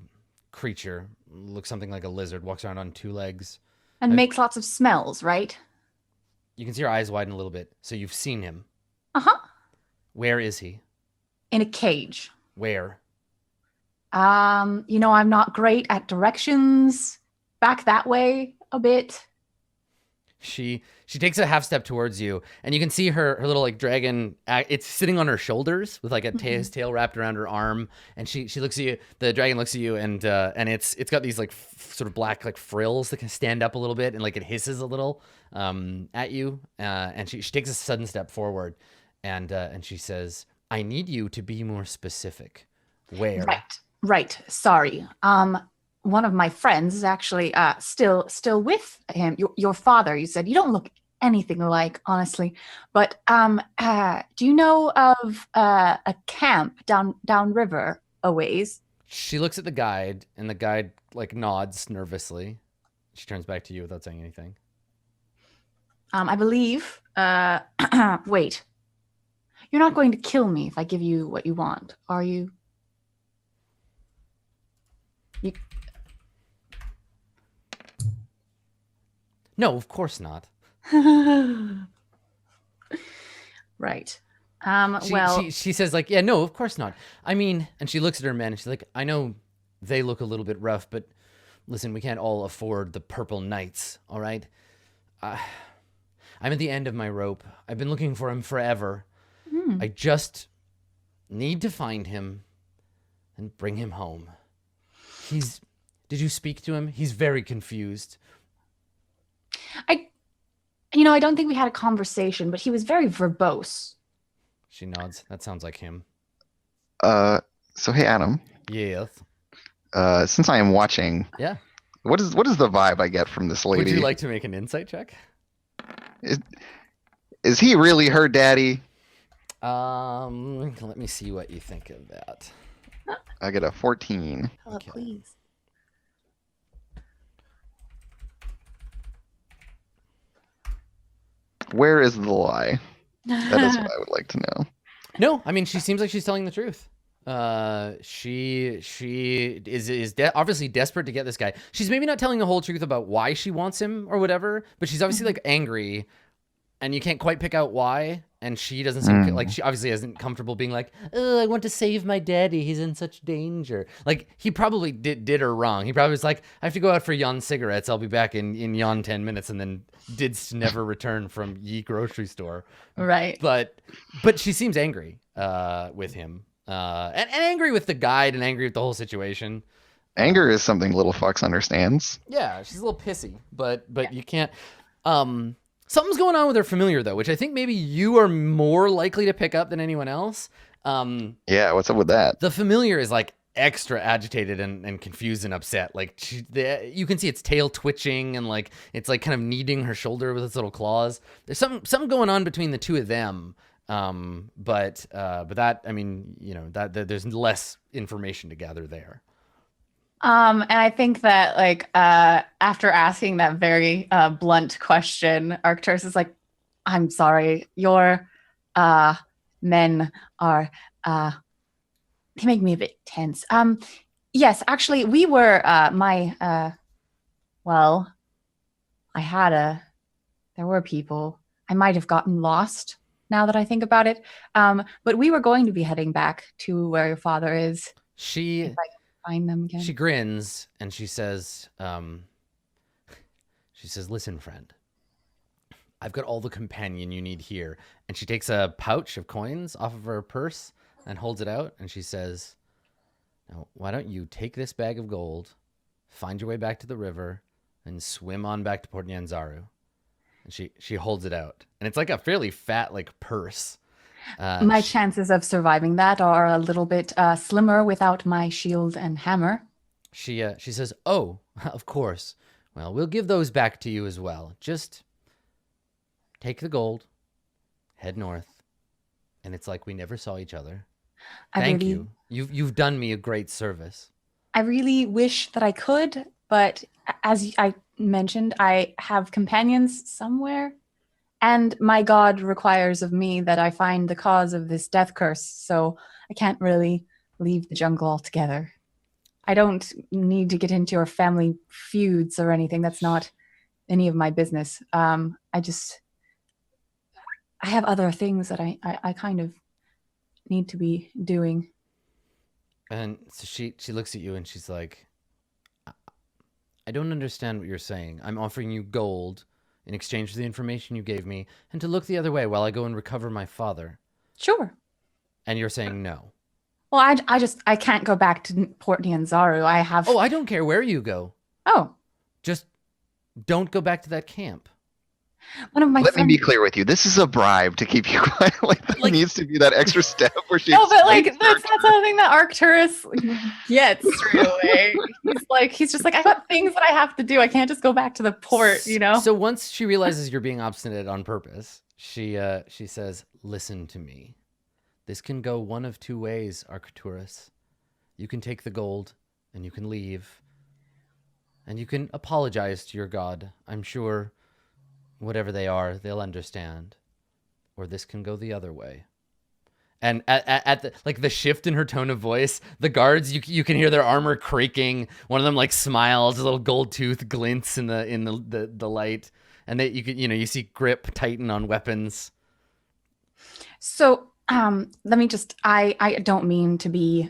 creature, looks something like a lizard, walks around on two legs. And makes lots of smells, right? You can see her eyes widen a little bit. So you've seen him. Uh-huh. Where is he? In a cage. Where? I'm not great at directions. Back that way a bit. She takes a half step towards you, and you can see her little like dragon. It's sitting on her shoulders with like his tail wrapped around her arm, and she looks at you. The dragon looks at you, and it's got these like sort of black like frills that can stand up a little bit, and like it hisses a little at you. And she takes a sudden step forward, and she says, "I need you to be more specific. Where? Right. Sorry. One of my friends is actually still with him. Your father. You said you don't look anything alike, honestly. But do you know of a camp down river a ways? She looks at the guide, and the guide like nods nervously. She turns back to you without saying anything. I believe. Wait. You're not going to kill me if I give you what you want, are you? No, of course not. Right. She says like, yeah, no, of course not. I mean, and she looks at her men and she's like, I know they look a little bit rough, but listen, we can't all afford the purple knights, all right? I'm at the end of my rope. I've been looking for him forever. I just need to find him and bring him home. Did you speak to him? He's very confused. I don't think we had a conversation, but he was very verbose. She nods. That sounds like him. So hey, Adam. Yes. Since I am watching, Yeah. what is the vibe I get from this lady? Would you like to make an insight check? Is he really her daddy? Let me see what you think of that. I get a 14. Oh, Okay. please. Where is the lie? That is what I would like to know. No, I mean, she seems like she's telling the truth. She is obviously desperate to get this guy. She's maybe not telling the whole truth about why she wants him or whatever, but she's obviously like angry, and you can't quite pick out why. And she doesn't seem like she obviously isn't comfortable being like, oh, I want to save my daddy. He's in such danger. Like he probably did her wrong. He probably was like, I have to go out for yon cigarettes. I'll be back in yon 10 minutes, and then did never return from ye grocery store. Right. But she seems angry with him. And angry with the guide and angry with the whole situation. Anger is something Little Fox understands. Yeah, she's a little pissy, but you can't. Something's going on with her familiar though, which I think maybe you are more likely to pick up than anyone else. Yeah, what's up with that? The familiar is like extra agitated and confused and upset. Like you can see its tail twitching and like it's like kind of kneading her shoulder with its little claws. There's something going on between the two of them. But that, I mean, that there's less information to gather there. And I think that like after asking that very blunt question, Arcturus is like, I'm sorry, your men are they make me a bit tense. Yes, actually we were there were people. I might have gotten lost now that I think about it. But we were going to be heading back to where your father is. If I can find them again. She grins and she says, listen, friend, I've got all the companion you need here. And she takes a pouch of coins off of her purse and holds it out. And she says, now, why don't you take this bag of gold, find your way back to the river, and swim on back to Port Nyanzaru. And she holds it out. And it's like a fairly fat like purse. My chances of surviving that are a little bit slimmer without my shield and hammer. She says, oh, of course. Well, we'll give those back to you as well. Just take the gold, head north, and it's like we never saw each other. Thank you. You've done me a great service. I really wish that I could, but as I mentioned, I have companions somewhere. And my god requires of me that I find the cause of this death curse, so I can't really leave the jungle altogether. I don't need to get into your family feuds or anything. That's not any of my business. I have other things that I kind of need to be doing. And so she looks at you and she's like, I don't understand what you're saying. I'm offering you gold in exchange for the information you gave me, and to look the other way while I go and recover my father. Sure. And you're saying no. Well, I can't go back to Port Nyanzaru. I have... Oh, I don't care where you go. Oh. Just don't go back to that camp. One of my Let me friends. be clear with you. This is a bribe to keep you quiet. Like, there Like- needs to be that extra step where she. No, but like explains that's not something that Arcturus gets straight away. He's just like, I got things that I have to do. I can't just go back to the port, you know? So once she realizes you're being obstinate on purpose, she says, "Listen to me. This can go one of two ways, Arcturus. You can take the gold, and you can leave, and you can apologize to your god. I'm sure, whatever they are, they'll understand. Or this can go the other way." And at the like the shift in her tone of voice, the guards you can hear their armor creaking. One of them like smiles, a little gold tooth glints in the light, and you see grip tighten on weapons. So, let me just, I don't mean to be,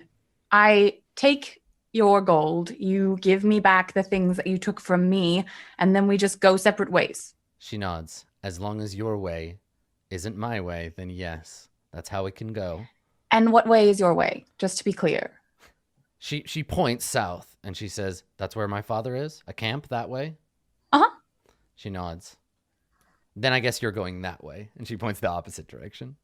I take your gold, you give me back the things that you took from me, and then we just go separate ways. She nods. As long as your way isn't my way, then yes, that's how it can go. And what way is your way? Just to be clear. She points south and she says, "That's where my father is? A camp that way?" Uh-huh. She nods. "Then I guess you're going that way." And she points the opposite direction.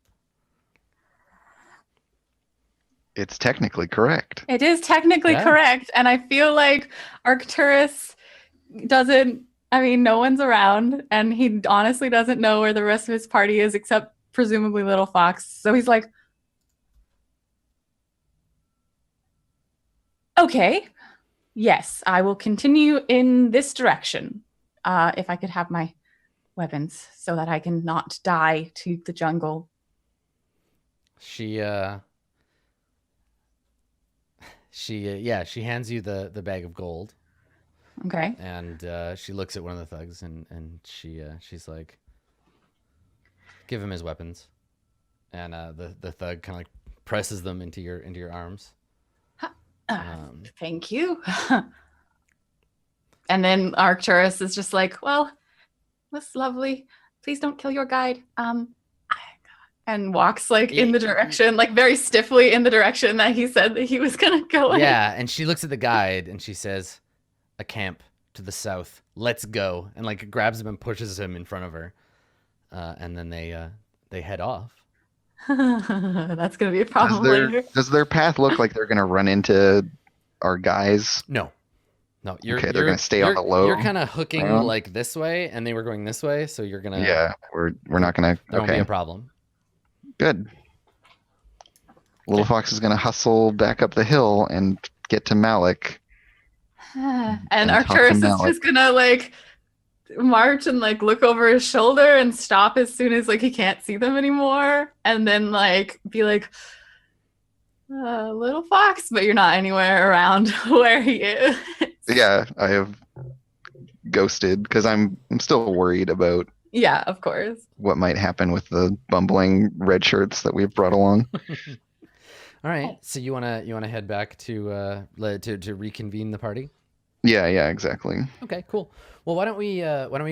It's technically correct. It is technically Yeah. correct, and I feel like Arcturus doesn't, I mean, no one's around, and he honestly doesn't know where the rest of his party is except presumably Little Fox. So he's like, okay, yes, I will continue in this direction. If I could have my weapons so that I can not die to the jungle. She hands you the bag of gold, Okay. and she looks at one of the thugs and she's like, "Give him his weapons." And the thug kind of like presses them into your arms. Thank you. And then Arcturus is just like, well, that's lovely. Please don't kill your guide. And walks like in the direction, like very stiffly in the direction that he said that he was gonna go in. Yeah, and she looks at the guide and she says, "A camp to the south. Let's go." And like grabs him and pushes him in front of her. And then they head off. That's gonna be a problem later. Does their path look like they're gonna run into our guys? No, Okay, they're gonna stay on the low You're kind of hooking ground? like this way, and they were going this way, so you're gonna. Yeah, we're not gonna. There won't be Okay, a problem. good. Little Fox is gonna hustle back up the hill and get to Malik. And And talk to Arcturus is Malik. just gonna like march and like look over his shoulder and stop as soon as like he can't see them anymore, and then like be like, Little Fox, but you're not anywhere around where he is. Yeah, I have ghosted because I'm still worried about Yeah, of course. what might happen with the bumbling red shirts that we've brought along. All right, so you wanna head back to reconvene the party? Yeah, exactly. Okay, cool. Well, why don't we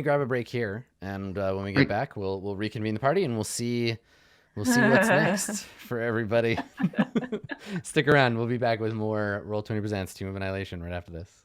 grab a break here, and when we get back, we'll reconvene the party, and we'll see what's next for everybody. Stick around. We'll be back with more Roll20 Presents Team of Annihilation right after this.